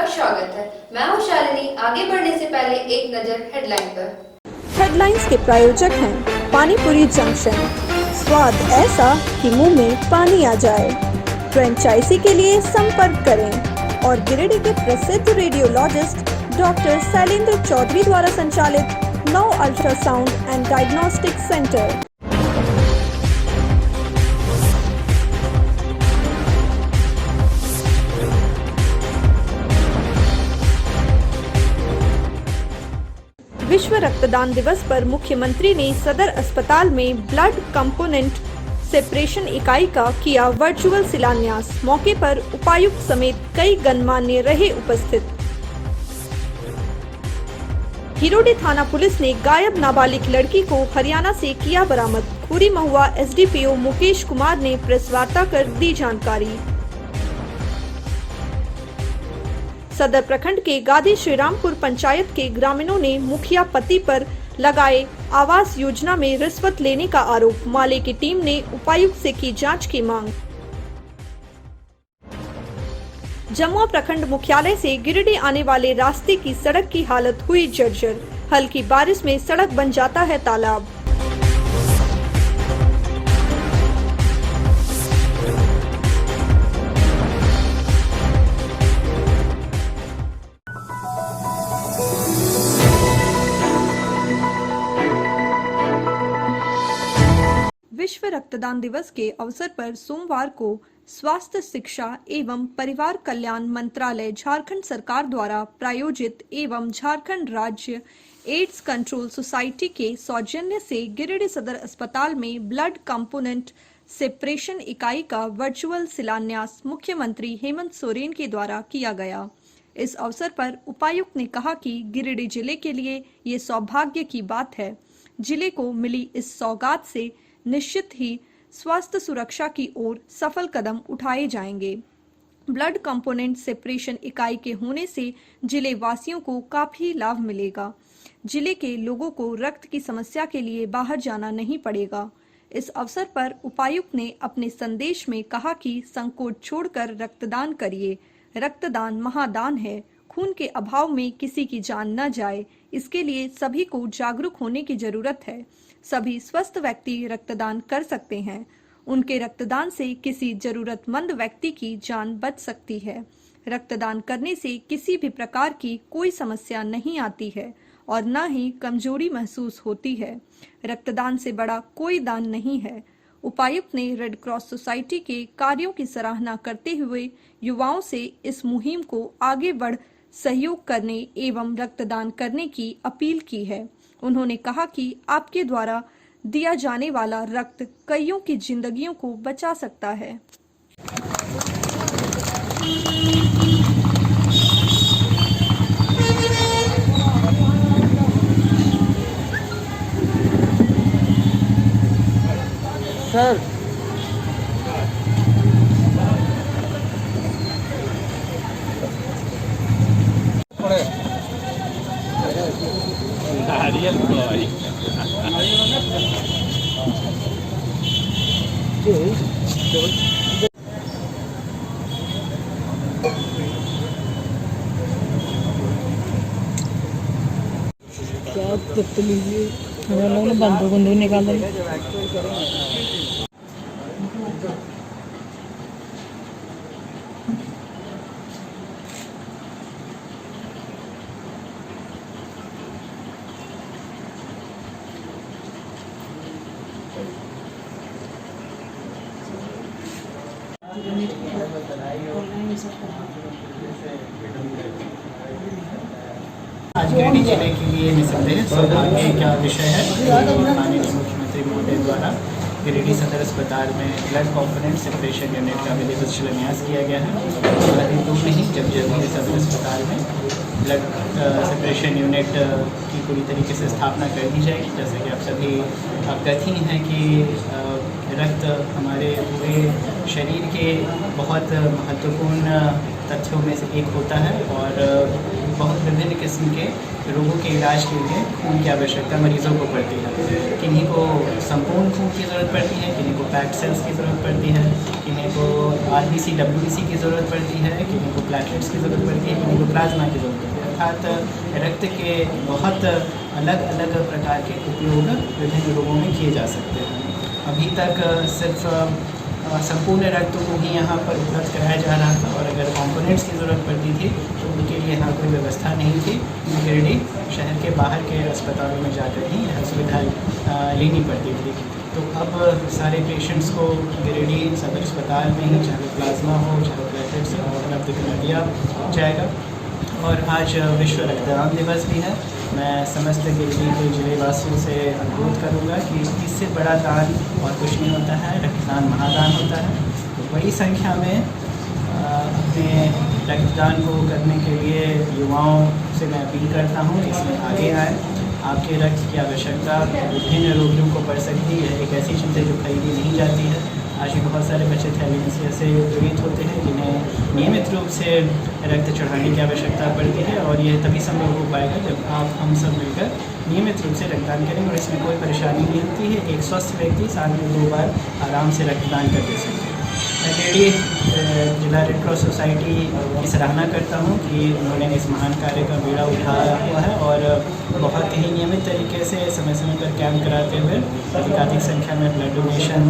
आपका स्वागत है। मैं हूं शालिनी। आगे बढ़ने से पहले एक नजर हेडलाइन पर। हेडलाइंस के प्रायोजक हैं पानीपुरी जंक्शन, स्वाद ऐसा कि मुंह में पानी आ जाए। फ्रेंचाइजी के लिए संपर्क करें। और गिरिडीह के प्रसिद्ध रेडियोलॉजिस्ट डॉक्टर शैलेंद्र चौधरी द्वारा संचालित 9 अल्ट्रासाउंड एंड डायग्नोस्टिक सेंटर। विश्व रक्तदान दिवस पर मुख्यमंत्री ने सदर अस्पताल में ब्लड कंपोनेंट सेपरेशन इकाई का किया वर्चुअल शिलान्यास। मौके पर उपायुक्त समेत कई गणमान्य रहे उपस्थित। हिरोडी थाना पुलिस ने गायब नाबालिग लड़की को हरियाणा से किया बरामद। खुरी महुआ एसडीपीओ मुकेश कुमार ने प्रेस वार्ता कर दी जानकारी। सदर प्रखंड के गादी श्रीरामपुर पंचायत के ग्रामीणों ने मुखिया पति पर लगाए आवास योजना में रिश्वत लेने का आरोप। माले की टीम ने उपायुक्त से की जांच की मांग। जमुआ प्रखंड मुख्यालय से गिरिडीह आने वाले रास्ते की सड़क की हालत हुई जर्जर। हल्की बारिश में सड़क बन जाता है तालाब। विश्व रक्तदान दिवस के अवसर पर सोमवार को स्वास्थ्य शिक्षा एवं परिवार कल्याण मंत्रालय झारखंड सरकार द्वारा प्रायोजित एवं झारखंड राज्य एड्स कंट्रोल सोसाइटी के सौजन्य से गिरिडीह सदर अस्पताल में ब्लड कंपोनेंट सेपरेशन इकाई का वर्चुअल शिलान्यास मुख्यमंत्री हेमंत सोरेन के द्वारा किया गया। इस अवसर पर उपायुक्त ने कहा कि गिरिडीह जिले के लिए ये सौभाग्य की बात है। जिले को मिली इस सौगात से निश्चित ही स्वास्थ्य सुरक्षा की ओर सफल कदम उठाए जाएंगे। ब्लड कंपोनेंट सेपरेशन इकाई के होने से जिले वासियों को काफी लाभ मिलेगा। जिले के लोगों को रक्त की समस्या के लिए बाहर जाना नहीं पड़ेगा। इस अवसर पर उपायुक्त ने अपने संदेश में कहा कि संकोच छोड़कर रक्तदान करिए। रक्तदान महादान है। खून के अभाव में किसी की जान न जाए, इसके लिए सभी को जागरूक होने की जरूरत है। सभी स्वस्थ व्यक्ति रक्तदान कर सकते हैं। उनके रक्तदान से किसी जरूरतमंद व्यक्ति की जान बच सकती है। रक्तदान करने से किसी भी प्रकार की कोई समस्या नहीं आती है और न ही कमजोरी महसूस होती है। रक्तदान से बड़ा कोई दान नहीं है। उपायुक्त ने रेड क्रॉस सोसाइटी के कार्यों की सराहना करते हुए युवाओं से इस मुहिम को आगे बढ़ सहयोग करने एवं रक्तदान करने की अपील की है। उन्होंने कहा कि आपके द्वारा दिया जाने वाला रक्त कईयों की जिंदगियों को बचा सकता है। सर नारियल फ्लाई क्या तकलीफ हम लोग ने बंदों को नहीं निकाल दिया। आज गिरिडीह जिले के लिए निसंदेह सौभाग्य का विषय है। माननीय मुख्यमंत्री महोदय द्वारा गिरिडीह सदर अस्पताल में ब्लड कंपोनेंट सेपरेशन यूनिट का विधिवत शिलान्यास किया गया है। हालांकि दूर नहीं, जब जल्दी सदर अस्पताल में ब्लड सेपरेशन यूनिट की पूरी तरीके से स्थापना कर दी जाएगी। जैसे कि आप सभी अवगत ही हैं कि रक्त हमारे पूरे शरीर के बहुत महत्वपूर्ण तथ्यों में से एक होता है और बहुत विभिन्न किस्म के रोगों के इलाज के लिए खून की आवश्यकता मरीज़ों को पड़ती है। किन्हीं को संपूर्ण खून की ज़रूरत पड़ती है, किन्हीं को पैक्ड सेल्स की ज़रूरत पड़ती है, किन्हीं को RBC WBC की ज़रूरत पड़ती है, किन्हीं को प्लेटलेट्स की ज़रूरत पड़ती है, किन्हीं को प्लाज्मा की ज़रूरत पड़ती है। अर्थात रक्त के बहुत अलग अलग प्रकार के उपयोग विभिन्न रोगों में किए जा सकते हैं। अभी तक सिर्फ संपूर्ण रक्त को ही यहाँ पर उपलब्ध कराया जा रहा था और अगर कंपोनेंट्स की ज़रूरत पड़ती थी तो उनके लिए यहाँ कोई व्यवस्था नहीं थी। गिरिडीह शहर के बाहर के अस्पतालों में जाकर ही यह सुविधाएँ लेनी पड़ती थी। तो अब सारे पेशेंट्स को गिरिडीह सदर अस्पताल में ही चाहे प्लाज्मा हो चाहे प्लेटलेट्स उपलब्ध करा दिया जाएगा। और आज विश्व रक्तदान दिवस भी है। मैं समस्त गिरिडीह के जिले वासियों से अनुरोध करूंगा कि इससे बड़ा दान और कुछ नहीं होता है, रक्तदान महादान होता है। तो बड़ी संख्या में अपने रक्तदान को करने के लिए युवाओं से मैं अपील करता हूँ कि इसमें आगे आए। आपके रक्त की आवश्यकता विभिन्न रोगियों को पड़ सकती है। एक ऐसी चीज़ है जो खरीदी नहीं जाती है। आज भी बहुत सारे बच्चे थैलेसीमिया से पीड़ित होते हैं जिन्हें नियमित रूप से रक्त चढ़ाने की आवश्यकता पड़ती है और यह तभी संभव हो पाएगा जब आप हम सब मिलकर नियमित रूप से रक्तदान करेंगे और इसमें कोई परेशानी नहीं होती है। एक स्वस्थ व्यक्ति साल में 2 बार आराम से रक्तदान कर दे सकते हैं। मैं गिरिडीह जिला रेड क्रॉस सोसाइटी की सराहना करता हूँ कि उन्होंने इस महान कार्य का बीड़ा उठाया हुआ है और बहुत ही नियमित तरीके से समय समय पर कैंप कराते हुए अधिकाधिक संख्या में ब्लड डोनेशन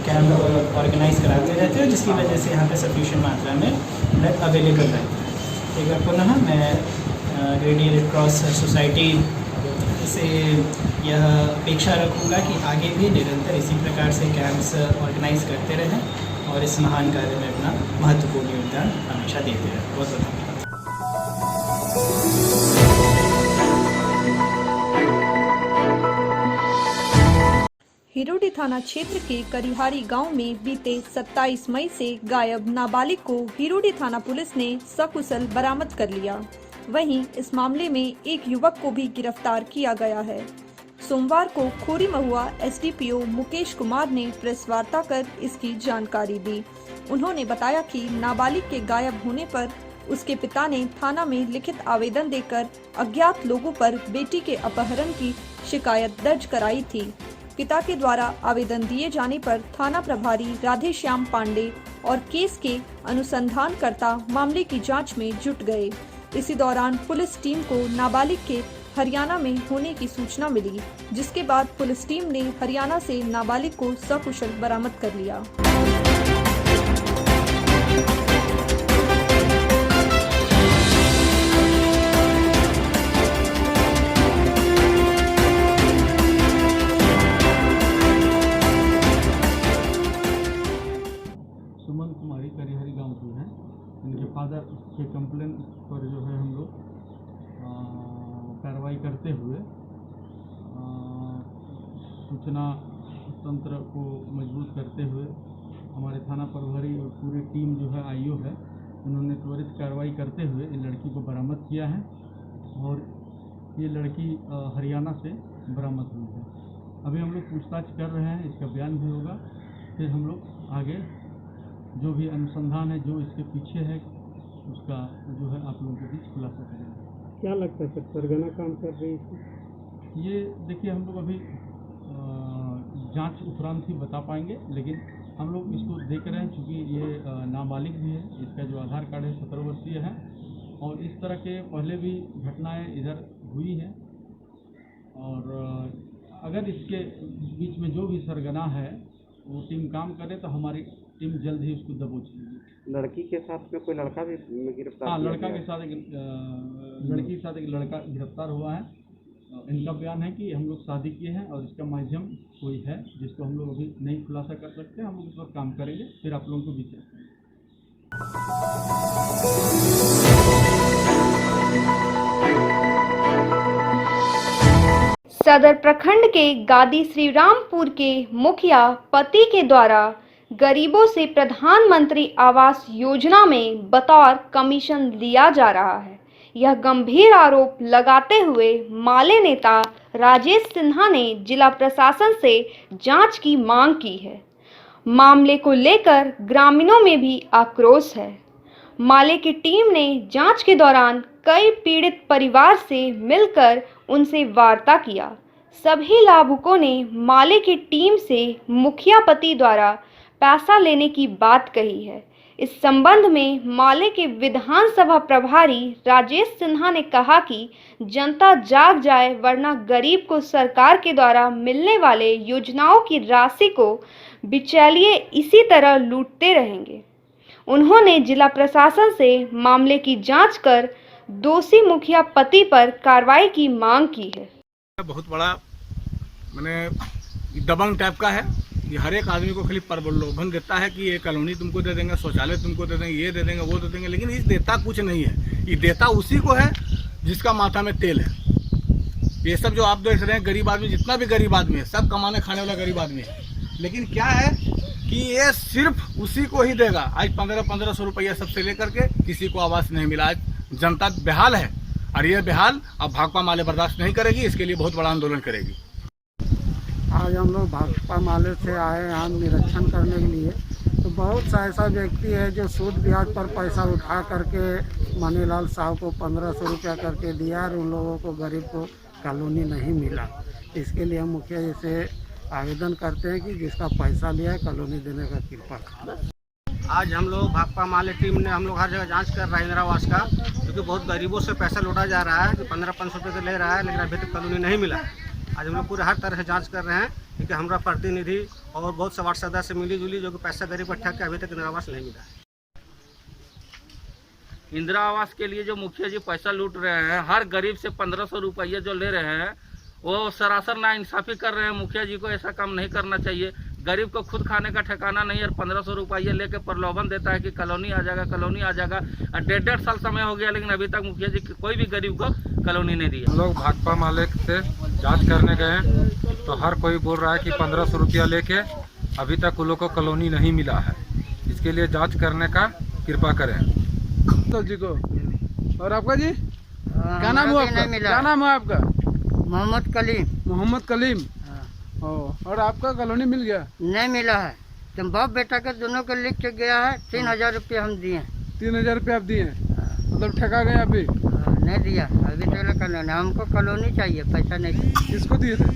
कैंप ऑर्गेनाइज कराते रहते हैं, जिसकी वजह से यहाँ पे सफिशिएंट मात्रा में ब्लड अवेलेबल रहता है। एक बार पुनः मैं गिरिडीह रेड क्रॉस सोसाइटी से यह अपेक्षा रखूँगा कि आगे भी निरंतर इसी प्रकार से कैंप्स ऑर्गेनाइज करते रहें और इस महान कार्य में अपना महत्वपूर्ण योगदान हमेशा देते रहें। बहुत बहुत धन्यवाद। हिरोडी थाना क्षेत्र के करिहारी गांव में बीते 27 मई से गायब नाबालिग को हिरोडी थाना पुलिस ने सकुशल बरामद कर लिया। वहीं इस मामले में एक युवक को भी गिरफ्तार किया गया है। सोमवार को खोरी महुआ SDPO मुकेश कुमार ने प्रेस वार्ता कर इसकी जानकारी दी। उन्होंने बताया कि नाबालिग के गायब होने पर उसके पिता ने थाना में लिखित आवेदन देकर अज्ञात लोगों पर बेटी के अपहरण की शिकायत दर्ज कराई थी। पिता के द्वारा आवेदन दिए जाने पर थाना प्रभारी राधेश्याम पांडे और केस के अनुसंधानकर्ता मामले की जांच में जुट गए। इसी दौरान पुलिस टीम को नाबालिग के हरियाणा में होने की सूचना मिली, जिसके बाद पुलिस टीम ने हरियाणा से नाबालिग को सकुशल बरामद कर लिया। सुमन कुमारी करिहारी गांव की है। इनके फादर के कंप्लेन पर जो है हम लोग कार्रवाई करते हुए सूचना तंत्र को मजबूत करते हुए हमारे थाना प्रभारी और पूरी टीम जो है IO है, उन्होंने त्वरित कार्रवाई करते हुए इस लड़की को बरामद किया है और ये लड़की हरियाणा से बरामद हुई है। अभी हम लोग पूछताछ कर रहे हैं, इसका बयान भी होगा, फिर हम लोग आगे जो भी अनुसंधान है जो इसके पीछे है उसका जो है आप लोगों के बीच खुलासा करेंगे। क्या लगता है सर, सरगना काम कर रही है? ये देखिए हम लोग अभी जांच उपरांत ही बता पाएंगे, लेकिन हम लोग इसको देख रहे हैं चूँकि ये नाबालिग भी है। इसका जो आधार कार्ड है 17 वर्षीय है और इस तरह के पहले भी घटनाएं इधर हुई हैं और अगर इसके बीच में जो भी सरगना है वो टीम काम करे तो हमारी टीम जल्द ही उसको दबोच लेगी। लड़की के साथ में कोई लड़का भी गिरफ्तार? हाँ, लड़का के साथ एक लड़की के साथ एक लड़का गिरफ्तार हुआ है। इनका बयान है कि हम लोग शादी किए हैं और इसका माध्यम कोई है जिसको हम लोग अभी नहीं खुलासा कर सकते। हम लोग इस पर काम करेंगे, फिर आप लोगों को भी चलेंगे। सदर प्रखंड के गादी श्री रामपुर के मुखिया पति के द्वारा गरीबों से प्रधानमंत्री आवास योजना में बतौर कमीशन लिया जा रहा है। यह गंभीर आरोप लगाते हुए माले नेता राजेश सिन्हा ने जिला प्रशासन से जांच की मांग की है। मामले को लेकर ग्रामीणों में भी आक्रोश है। माले की टीम ने जांच के दौरान कई पीड़ित परिवार से मिलकर उनसे वार्ता किया। सभी लाभुकों ने माले की टीम से मुखिया पति द्वारा पैसा लेने की बात कही है। इस संबंध में माले के विधानसभा प्रभारी राजेश सिन्हा ने कहा कि जनता जाग जाए, वरना गरीब को सरकार के द्वारा मिलने वाले योजनाओं की राशि को बिचौलिए इसी तरह लूटते रहेंगे। उन्होंने जिला प्रशासन से मामले की जांच कर दोषी मुखिया पति पर कार्रवाई की मांग की है। बहुत बड़ा मैंने दबंग टाइप का है। ये हर एक आदमी को खाली प्रलोभन देता है कि ये कॉलोनी तुमको दे देंगे, शौचालय तुमको दे देंगे, ये दे देंगे, वो दे देंगे, लेकिन ये देता कुछ नहीं है। ये देता उसी को है जिसका माथा में तेल है। ये सब जो आप देख रहे हैं गरीब आदमी, जितना भी गरीब आदमी है, सब कमाने खाने वाला गरीब आदमी है। लेकिन क्या है कि ये सिर्फ उसी को ही देगा। आज 1500 रुपया सबसे लेकर के किसी को आवास नहीं मिला। आज जनता बेहाल है और ये बेहाल अब भाकपा माले बर्दाश्त नहीं करेगी। इसके लिए बहुत बड़ा आंदोलन करेगी। आज हम लोग भाकपा माले से आए यहाँ निरीक्षण करने के लिए। तो बहुत सा ऐसा व्यक्ति है जो सूद ब्याज पर पैसा उठा करके मनीलाल साहब को 1500 रुपया करके दिया और उन लोगों को, गरीब को कॉलोनी नहीं मिला। इसके लिए हम मुखिया जी से आवेदन करते हैं कि जिसका पैसा लिया है कॉलोनी देने का कृपा करें। आज हम लोग भाकपा माले टीम ने हम लोग हर जगह जांच कर रहे हैं इंदिरा आवास का, क्योंकि बहुत गरीबों से पैसा लौटा जा रहा है। 1500 रुपये से ले रहा है, लेकिन अभी तक कॉलोनी नहीं मिला। आज हम लोग पूरे हर तरह से जांच कर रहे हैं, क्योंकि हमारा प्रतिनिधि और बहुत से वार्ड सदस्य मिली जुली जो कि पैसा गरीब को ठग के अभी तक इंदिरा आवास नहीं मिला है। इंदिरा आवास के लिए जो मुखिया जी पैसा लूट रहे हैं, हर गरीब से 1500 रुपया जो ले रहे हैं, वो सरासर नाइंसाफी कर रहे हैं। मुखिया जी को ऐसा काम नहीं करना चाहिए। गरीब को खुद खाने का ठिकाना नहीं है और 1500 रुपया लेके प्रलोभन देता है कि कॉलोनी आ जाएगा, कॉलोनी आ जाएगा। 1.5 साल समय हो गया, लेकिन अभी तक मुखिया जी कोई भी गरीब को कॉलोनी नहीं दी। हम लोग भाकपा माले से जांच करने गए तो हर कोई बोल रहा है कि 1500 रुपया लेके अभी तक उन लोग को कॉलोनी नहीं मिला है। इसके लिए जांच करने का कृपा करें। जी को और आपका जी क्या नाम हुआ आपका? क्या नाम है आपका? मोहम्मद कलीम। मोहम्मद कलीम। और आपका कॉलोनी मिल गया? नहीं मिला है। तो बाप बेटा के दोनों को लिख के गया है। 3000 रुपया हम दिए। 3000 रुपया आप दिए? मतलब ठगा गए अभी? नहीं दिया अभी तक कॉलोनी। हमको कॉलोनी चाहिए, पैसा नहीं। किसको दिए थे?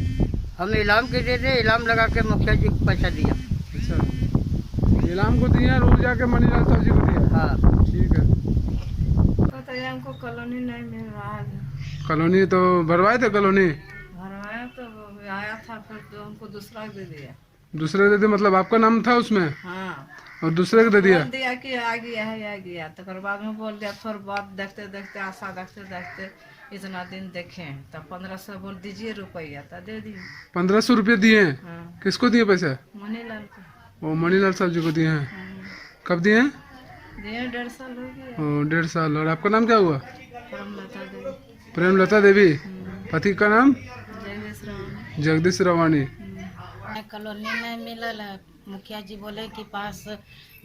हम इलाम के दे दे, इलाम लगा के मुखिया जी को पैसा दिया। अच्छा, इलाम को दिया और जाके मनीलाल साहब जी को दिया? हाँ ठीक है। तो हमको कॉलोनी नहीं मिल रहा है। कॉलोनी तो भरवाए थे? कॉलोनी भरवाया तो आया था, फिर तो हमको दूसरा दे दिया। दूसरे दे दिया? मतलब आपका नाम था उसमें? हाँ, और दूसरे को दे दिया? बोल दिया कि आ गया है, आ गया। तो बाद में बोल दिया, थोड़ा बहुत देखते देखते, आशा देखते देखते इतना दिन देखे तो 1500 बोल दीजिए रुपया, तो दे दिए। 1500 रुपये दिए? हाँ। किसको दिए पैसा? मनीलाल को। वो मनीलाल साहब जी को दिए हैं। कब दिए हैं? दिए 1.5 साल हो गया। 1.5 साल। और आपका नाम क्या हुआ? प्रेमलता देवी। प्रेमलता देवी। पति का नाम? जगदीश रावणी। जगदीश रवानी। कॉलोनी नहीं मिलल है। मुखिया जी बोले कि पास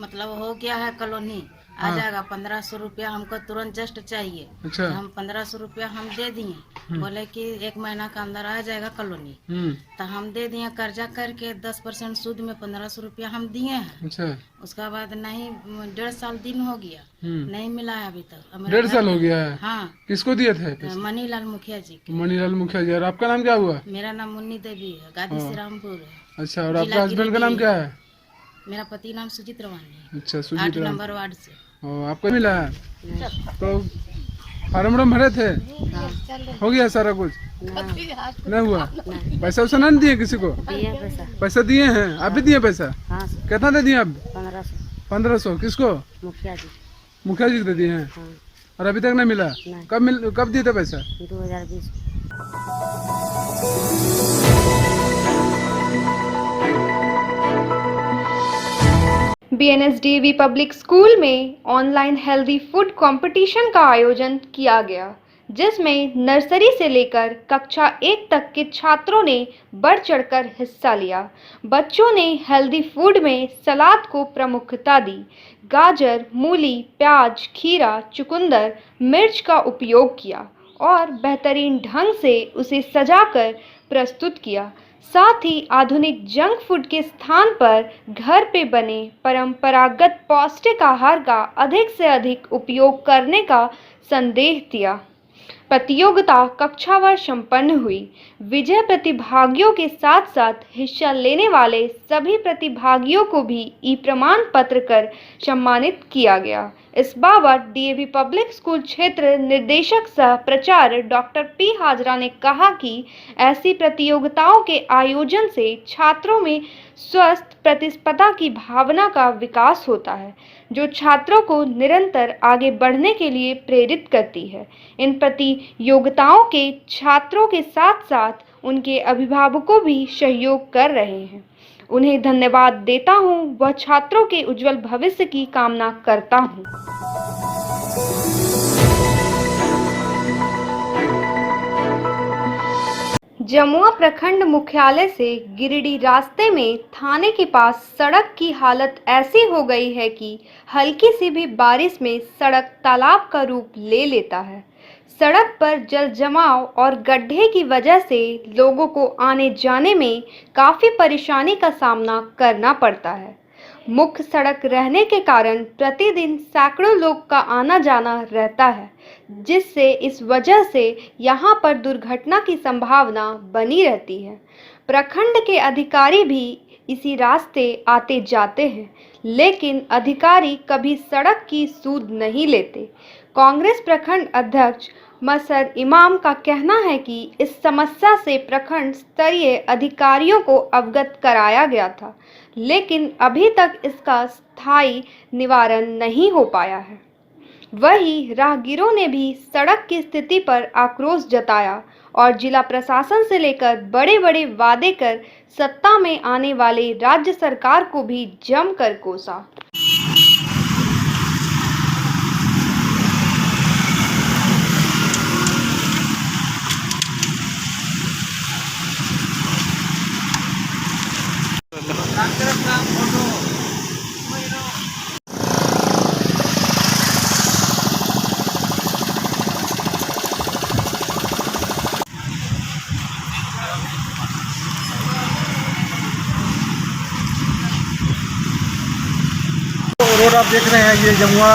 मतलब हो गया है कॉलोनी, आ जाएगा। 1500 रुपया हमको तुरंत जस्ट चाहिए। अच्छा। तो हम 1500 रुपया हम दे दिए। बोले कि 1 महीना के अंदर आ जाएगा कॉलोनी। तो हम दे दिए कर्जा करके 10% सूद में 1500 रुपया हम दिए हैं। अच्छा। उसके बाद नहीं, 1.5 साल दिन हो गया, नहीं मिला है अभी तक। 1.5 साल हो गया है? हाँ। किसको दिए थे? मनीलाल मुखिया जी। मनीलाल मुखिया जी। और आपका नाम क्या हुआ? मेरा नाम मुन्नी देवी है, गादी श्री रामपुर है। अच्छा। और आपका हस्बैंड का नाम क्या है? मेरा पति नाम सुजीत रवानी है। अच्छा, 8 सुजीत नंबर वार्ड से। आपको मिला है? तो फार्म भरे थे? हो गया सारा कुछ? नहीं हुआ? पैसा वैसा नहीं दिए किसी को? पैसा दिए हैं? आप भी दिए पैसा? कितना दे दिए आप? 1500। किसको? मुखिया जी। मुखिया जी को दे दिए हैं? और अभी तक नहीं मिला? कब दिए थे पैसा? 2020। बीएनएसडीवी पब्लिक स्कूल में ऑनलाइन हेल्दी फूड कंपटीशन का आयोजन किया गया, जिसमें नर्सरी से लेकर कक्षा 1 तक के छात्रों ने बढ़ चढ़कर हिस्सा लिया। बच्चों ने हेल्दी फूड में सलाद को प्रमुखता दी। गाजर, मूली, प्याज, खीरा, चुकंदर, मिर्च का उपयोग किया और बेहतरीन ढंग से उसे सजाकर प्रस्तुत किया। साथ ही आधुनिक जंक फूड के स्थान पर घर पे बने परंपरागत पौष्टिक आहार का अधिक से अधिक उपयोग करने का संदेश दिया। प्रतियोगिता कक्षावार संपन्न हुई। विजय प्रतिभागियों के साथ साथ हिस्सा लेने वाले सभी प्रतिभागियों को भी ई प्रमाण पत्र कर सम्मानित किया गया। इस बाबत डीएवी पब्लिक स्कूल क्षेत्र निर्देशक सह प्राचार्य डॉक्टर पी हाजरा ने कहा कि ऐसी प्रतियोगिताओं के आयोजन से छात्रों में स्वस्थ प्रतिस्पर्धा की भावना का विकास होता है, जो छात्रों को निरंतर आगे बढ़ने के लिए प्रेरित करती है। इन प्रतियोगिताओं के छात्रों के साथ साथ उनके अभिभावकों भी सहयोग कर रहे हैं। उन्हें धन्यवाद देता हूं, वह छात्रों के उज्जवल भविष्य की कामना करता हूं। जमुआ प्रखंड मुख्यालय से गिरिडीह रास्ते में थाने के पास सड़क की हालत ऐसी हो गई है कि हल्की सी भी बारिश में सड़क तालाब का रूप ले लेता है। सड़क पर जल जमाव और गड्ढे की वजह से लोगों को आने जाने में काफ़ी परेशानी का सामना करना पड़ता है। मुख्य सड़क रहने के कारण प्रतिदिन सैकड़ों लोग का आना जाना रहता है, जिससे इस वजह से यहाँ पर दुर्घटना की संभावना बनी रहती है। प्रखंड के अधिकारी भी इसी रास्ते आते जाते हैं, लेकिन अधिकारी कभी सड़क की सूद नहीं लेते। कांग्रेस प्रखंड अध्यक्ष मसर इमाम का कहना है कि इस समस्या से प्रखंड स्तरीय अधिकारियों को अवगत कराया गया था, लेकिन अभी तक इसका स्थायी निवारण नहीं हो पाया है। वहीं राहगीरों ने भी सड़क की स्थिति पर आक्रोश जताया और जिला प्रशासन से लेकर बड़े बड़े वादे कर सत्ता में आने वाले राज्य सरकार को भी जमकर कोसा। रोड आप देख रहे हैं, ये जमुआ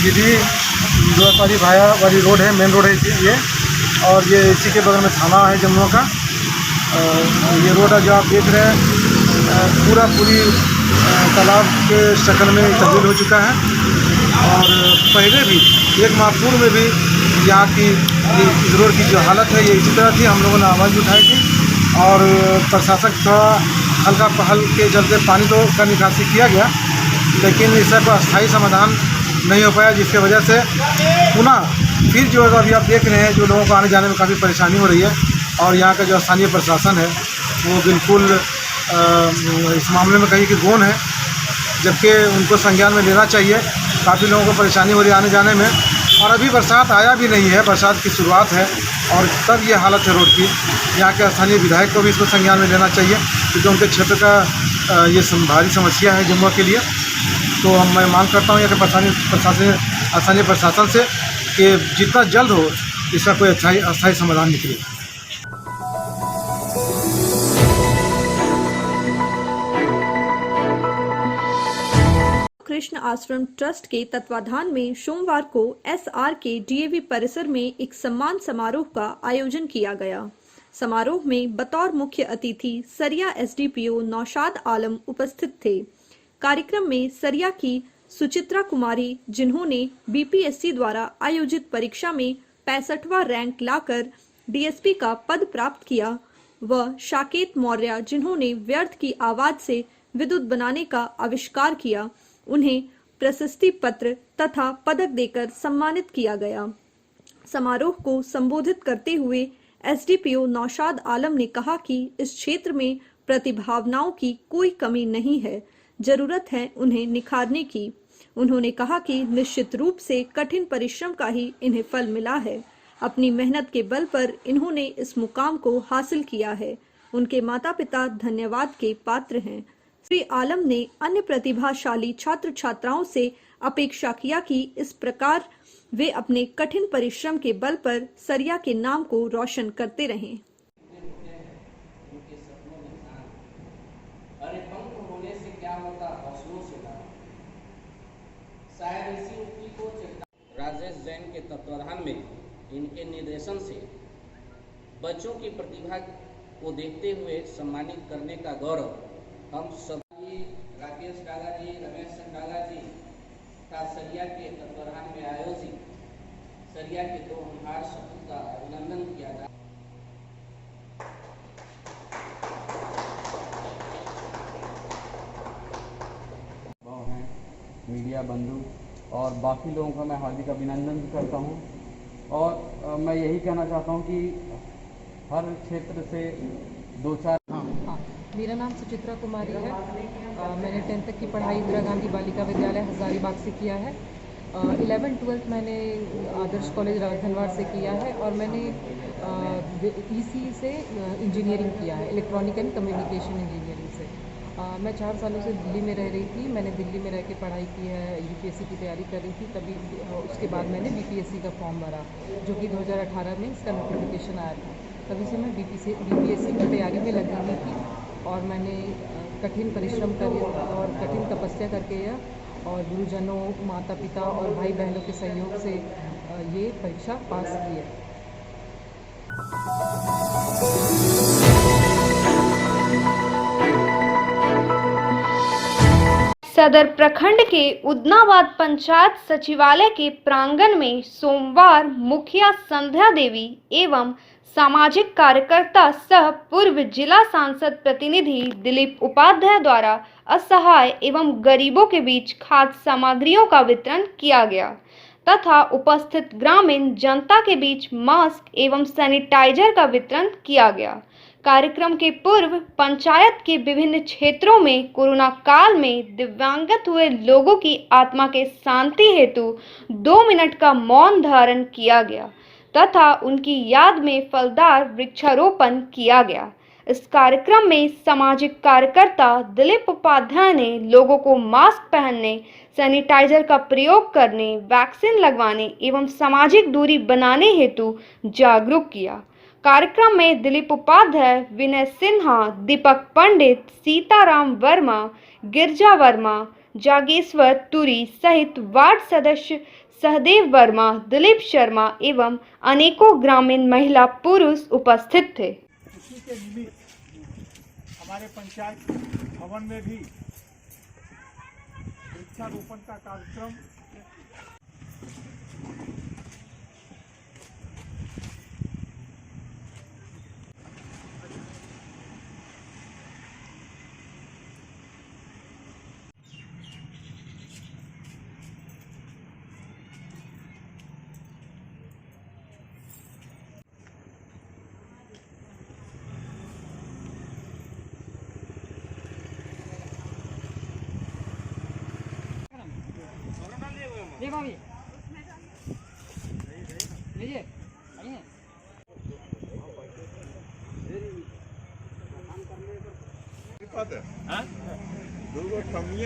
गिरिडीह दुआपारी भाया वाली रोड है, मेन रोड है ये, और ये इसी के बगल में थाना है जमुआ का। ये रोड जो आप देख रहे हैं पूरी तालाब के शक्ल में तब्दील हो चुका है। और पहले भी एक माह पूर्व में भी यहाँ की इस रोड की जो हालत है ये इसी तरह थी। हम लोगों ने आवाज़ उठाई थी और प्रशासक थोड़ा हल्का पहल के चलते पानी तो का निकासी किया गया, लेकिन इसका कोई अस्थायी समाधान नहीं हो पाया, जिसकी वजह से पुनः फिर जो है अभी आप देख रहे हैं जो लोगों को आने जाने में काफ़ी परेशानी हो रही है। और यहाँ का जो स्थानीय प्रशासन है वो बिल्कुल इस मामले में कहीं कि गौण है, जबकि उनको संज्ञान में लेना चाहिए। काफ़ी लोगों को परेशानी हो रही है आने जाने में, और अभी बरसात आया भी नहीं है, बरसात की शुरुआत है और तब ये हालत है रोड की। यहाँ के स्थानीय विधायक को भी इसको संज्ञान में लेना चाहिए, क्योंकि उनके क्षेत्र का ये भारी समस्या है जमुआ के लिए। तो मैं मांग करता हूँ यहाँ के स्थानीय प्रशासन से कि जितना जल्द हो इसका कोई अस्थायी समाधान निकले। कृष्ण आश्रम ट्रस्ट के तत्वाधान में सोमवार को एसआर के डीएवी परिसर में एक सम्मान समारोह का आयोजन किया गया। समारोह में बतौर मुख्य अतिथि सरिया एसडीपीओ नौशाद आलम उपस्थित थे। कार्यक्रम में सरिया की सुचित्रा कुमारी, जिन्होंने बीपीएससी द्वारा आयोजित परीक्षा में 65वां रैंक लाकर डीएसपी का पद प्राप्त किया, व शाकेत मौर्य, जिन्होंने व्यर्थ की आवाज से विद्युत बनाने का आविष्कार किया, उन्हें प्रशस्ति पत्र तथा पदक देकर सम्मानित किया गया। समारोह को संबोधित करते हुए एसडीपीओ नौशाद आलम ने कहा कि इस क्षेत्र में प्रतिभावनाओं की कोई कमी नहीं है, जरूरत है उन्हें निखारने की। उन्होंने कहा कि निश्चित रूप से कठिन परिश्रम का ही इन्हें फल मिला है। अपनी मेहनत के बल पर इन्होंने इस मुकाम को हासिल किया है। उनके माता पिता धन्यवाद के पात्र हैं। श्री आलम ने अन्य प्रतिभाशाली छात्र छात्राओं से अपेक्षा किया कि इस प्रकार वे अपने कठिन परिश्रम के बल पर सरिया के नाम को रोशन करते रहें। राजेश जैन के तत्वाधान में इनके निर्देशन से बच्चों की प्रतिभा को देखते हुए सम्मानित करने का गौरव हम सभी राकेश काला जी, रमेश काला जी का सरिया के तत्वाधान में आयोजित सरिया के 2 होनहार समूह का अभिनंदन किया जाए। मीडिया बंधु और बाकी लोगों का मैं हार्दिक अभिनंदन भी करता हूं और मैं यही कहना चाहता हूं कि हर क्षेत्र से 2-4 मेरा नाम सुचित्रा कुमारी है। मैंने 10th तक की पढ़ाई इंदिरा गांधी बालिका विद्यालय हजारीबाग से किया है। 11th-12th मैंने आदर्श कॉलेज राजधनवाड़ से किया है और मैंने EC से इंजीनियरिंग किया है, इलेक्ट्रॉनिक एंड कम्युनिकेशन इंजीनियरिंग से। मैं 4 सालों से दिल्ली में रह रही थी। मैंने दिल्ली में रह के पढ़ाई की है, UPSC की तैयारी कर रही थी। तभी उसके बाद मैंने BPSC का फॉर्म भरा, जो कि 2018 में इसका नोटिफिकेशन आया था। तभी से मैं BPSC की तैयारी में लगी हुई थी और मैंने कठिन परिश्रम कर और कठिन तपस्या करके और गुरुजनों, माता पिता और भाई बहनों के सहयोग से ये परीक्षा पास की है। सदर प्रखंड के उदनाबाद पंचायत सचिवालय के प्रांगण में सोमवार मुखिया संध्या देवी एवं सामाजिक कार्यकर्ता सह पूर्व जिला सांसद प्रतिनिधि दिलीप उपाध्याय द्वारा असहाय एवं गरीबों के बीच खाद्य सामग्रियों का वितरण किया गया तथा उपस्थित ग्रामीण जनता के बीच मास्क एवं सैनिटाइजर का वितरण किया गया। कार्यक्रम के पूर्व पंचायत के विभिन्न क्षेत्रों में कोरोना काल में दिव्यांगत हुए लोगों की आत्मा के शांति हेतु 2 मिनट का मौन धारण किया गया तथा उनकी याद में फलदार वृक्षारोपण किया गया। इस कार्यक्रम में सामाजिक कार्यकर्ता दिलीप उपाध्याय ने लोगों को मास्क पहनने, सैनिटाइजर का प्रयोग करने, वैक्सीन लगवाने एवं सामाजिक दूरी बनाने हेतु जागरूक किया। कार्यक्रम में दिलीप उपाध्याय, विनय सिन्हा, दीपक पंडित, सीताराम वर्मा, गिरजा वर्मा, जागेश्वर तुरी सहित वार्ड सदस्य सहदेव वर्मा, दिलीप शर्मा एवं अनेकों ग्रामीण महिला पुरुष उपस्थित थे। इसी के निमित्त हमारे पंचायत भवन में भी वृक्षारोपण का कार्यक्रम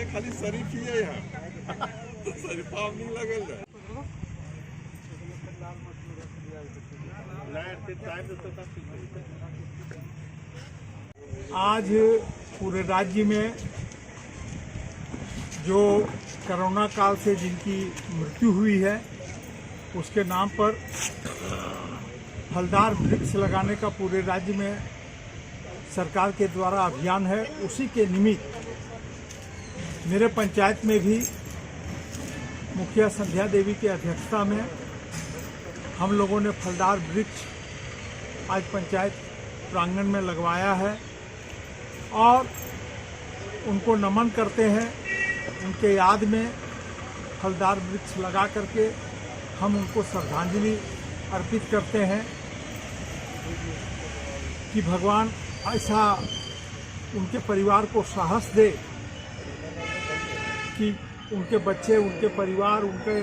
खाली शरीफ ही है यहाँ शरीफा नहीं लगल है। आज पूरे राज्य में जो कोरोना काल से जिनकी मृत्यु हुई है उसके नाम पर फलदार वृक्ष लगाने का पूरे राज्य में सरकार के द्वारा अभियान है। उसी के निमित्त मेरे पंचायत में भी मुखिया संध्या देवी की अध्यक्षता में हम लोगों ने फलदार वृक्ष आज पंचायत प्रांगण में लगवाया है और उनको नमन करते हैं। उनके याद में फलदार वृक्ष लगा करके हम उनको श्रद्धांजलि अर्पित करते हैं कि भगवान ऐसा उनके परिवार को साहस दे कि उनके बच्चे, उनके परिवार, उनके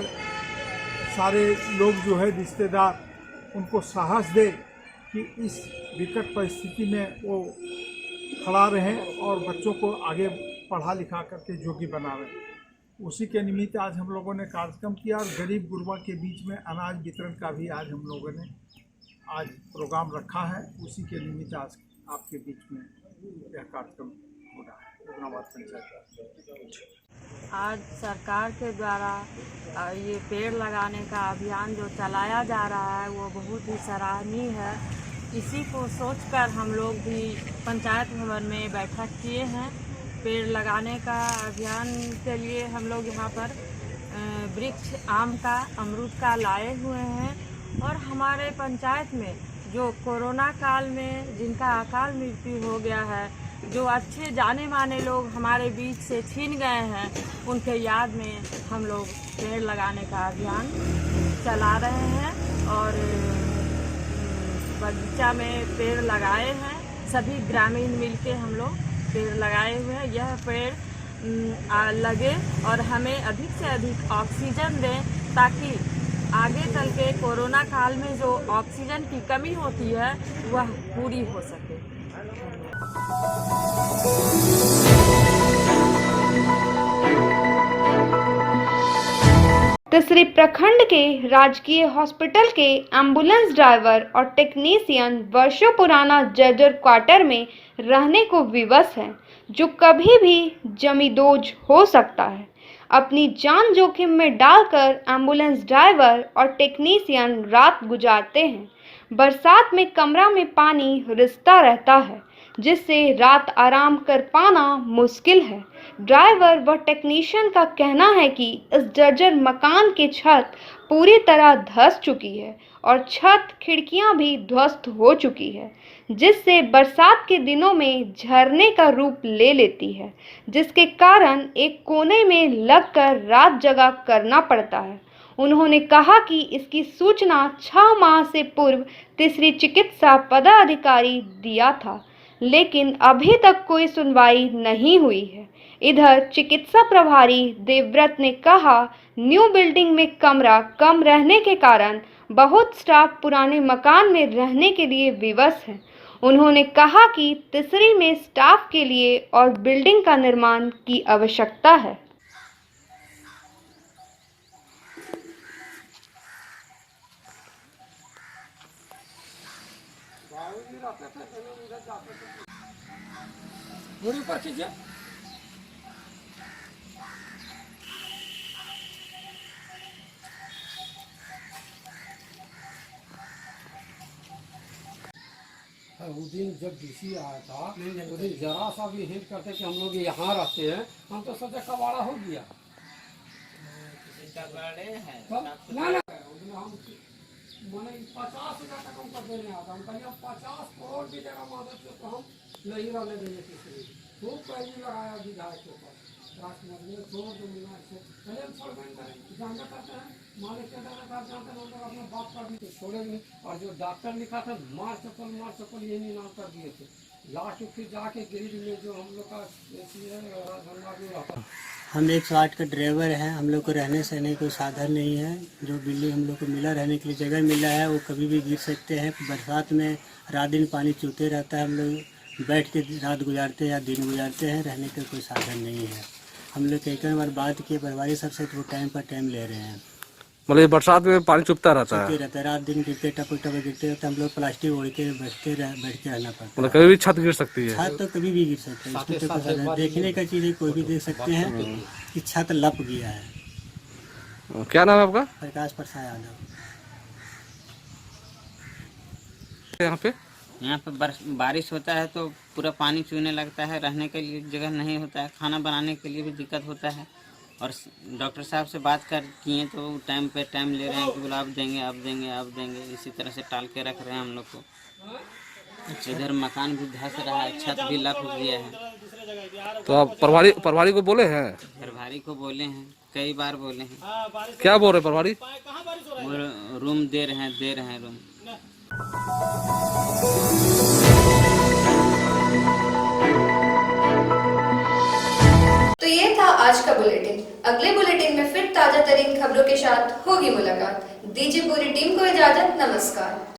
सारे लोग जो है रिश्तेदार उनको साहस दे कि इस विकट परिस्थिति में वो खड़ा रहें और बच्चों को आगे पढ़ा लिखा करके योग्य बनावें। उसी के निमित्त आज हम लोगों ने कार्यक्रम किया और गरीब गुरबा के बीच में अनाज वितरण का भी आज हम लोगों ने आज प्रोग्राम रखा है। उसी के निमित्त आज आपके बीच में यह कार्यक्रम हो रहा है। उग्राबाद पंचायत का। आज सरकार के द्वारा ये पेड़ लगाने का अभियान जो चलाया जा रहा है वो बहुत ही सराहनीय है। इसी को सोचकर हम लोग भी पंचायत भवन में बैठक किए हैं। पेड़ लगाने का अभियान के लिए हम लोग यहाँ पर वृक्ष आम का, अमरूद का लाए हुए हैं। और हमारे पंचायत में जो कोरोना काल में जिनका अकाल मृत्यु हो गया है, जो अच्छे जाने माने लोग हमारे बीच से छीन गए हैं, उनके याद में हम लोग पेड़ लगाने का अभियान चला रहे हैं और बगीचा में पेड़ लगाए हैं। सभी ग्रामीण मिलके हम लोग पेड़ लगाए हुए हैं। यह पेड़ लगे और हमें अधिक से अधिक ऑक्सीजन दें, ताकि आगे चल के कोरोना काल में जो ऑक्सीजन की कमी होती है वह पूरी हो सके। तिसरी प्रखंड के राजकीय हॉस्पिटल के एम्बुलेंस ड्राइवर और टेक्नीशियन वर्षों पुराना जर्जर क्वार्टर में रहने को विवश हैं, जो कभी भी जमींदोज हो सकता है। अपनी जान जोखिम में डालकर एम्बुलेंस ड्राइवर और टेक्नीशियन रात गुजारते हैं। बरसात में कमरा में पानी रिसता रहता है, जिससे रात आराम कर पाना मुश्किल है। ड्राइवर व टेक्नीशियन का कहना है कि इस जर्जर मकान की छत पूरी तरह धंस चुकी है और छत खिड़कियां भी ध्वस्त हो चुकी है, जिससे बरसात के दिनों में झरने का रूप ले लेती है, जिसके कारण एक कोने में लगकर रात जगा करना पड़ता है। उन्होंने कहा कि इसकी सूचना 6 माह से पूर्व तीसरी चिकित्सा पदाधिकारी दिया था, लेकिन अभी तक कोई सुनवाई नहीं हुई है। इधर चिकित्सा प्रभारी देवव्रत ने कहा, न्यू बिल्डिंग में कमरा कम रहने के कारण बहुत स्टाफ पुराने मकान में रहने के लिए विवश है। उन्होंने कहा कि तीसरी में स्टाफ के लिए और बिल्डिंग का निर्माण की आवश्यकता है। उस दिन जब डीसी आया था उस दिन जरा सा भी हिंट करते कि हम लोग यहाँ रहते हैं, हम तो सोचे कबाड़ा हो गया। ना ना हम मैंने 50,000 टका उनका देने आता, हम कहीं 50 करोड़ की जगह मदद से तो हम नहीं रहने देंगे किसी। खूब पैसे लगाया विधायक के ऊपर, राजकुमार ने छोड़ दो मिला ऐसे पहले हम छोड़ देंगे। जानना करते हैं मालिक के जानते हैं, हम लोग अपना बात कर दिए छोड़ेंगे। और जो डॉक्टर लिखा था मार चप्पल यही नाम कर दिए थे। लास्ट फिर जाके ग्रिड में जो हम लोग का हम 108 का ड्राइवर हैं। हम लोग को रहने सहने कोई साधन नहीं है। जो बिल्डिंग हम लोग को मिला रहने के लिए जगह मिला है, वो कभी भी गिर सकते हैं। बरसात में रात दिन पानी चूते रहता है। हम लोग बैठ के रात गुजारते हैं या दिन गुजारते हैं, रहने का कोई साधन नहीं है। हम लोग कई बार बात किए प्रभारी सबसे, तो वो टाइम पर टाइम ले रहे हैं। मतलब बरसात में पानी चुपता रहता है, रात दिन गिरते टप गिरते रहते। हम लोग प्लास्टिक ओढ़ के बैठ के रहना पड़ता है। मतलब कभी भी छत गिर सकती है। छत तो कभी भी गिर सकता है, इसमें तो कुछ देखने का चीज़ है। कोई भी देख सकते हैं कि छत लप गया है। क्या नाम है आपका? प्रकाश प्रसाद यादव। यहाँ पे बारिश होता है तो पूरा पानी चूने लगता है, रहने के लिए जगह नहीं होता है, खाना बनाने के लिए भी दिक्कत होता है। और डॉक्टर साहब से बात कर किए तो टाइम पे टाइम ले रहे हैं कि बोला अब देंगे, इसी तरह से टाल के रख रहे हैं हम लोग को। इधर मकान भी धंस रहा है, छत भी लप गया है। तो आप प्रभारी को बोले हैं? प्रभारी को बोले हैं, कई बार बोले हैं। क्या बोल रहे प्रभारी? वो रूम दे रहे हैं रूम। तो ये था आज का बुलेटिन। अगले बुलेटिन में फिर ताजा तरीन खबरों के साथ होगी मुलाकात। दीजिए पूरी टीम को इजाजत। नमस्कार।